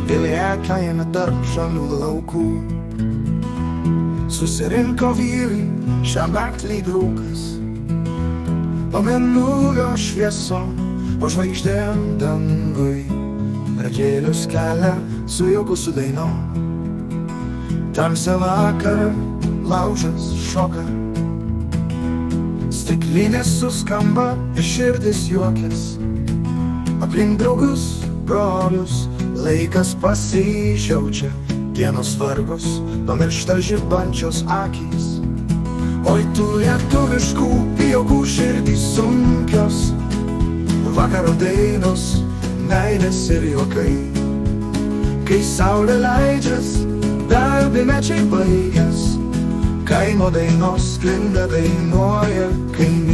Pilyje kaime tarp žalių laukų susirinko vyrai šiąnakt lyg rūkas, po mėnulio šviesom, po žvaigždėm dangui, pradėlius kelią sujukus su dainom. Tamsią vakarą laužas šoka, stiklinės suskamba ir širdis juokės. Aplink draugus, brolius, laikas pasižiaučia, dienos vargos, pamiršta žibančios akys. Oi tų lietuviškų juokų širdys sunkios, vakaro dainos, meilės ir juokai. Kai saulė leidžias, darbymečiai baigias, kaimo dainos sklinda dainuoja kaimynai.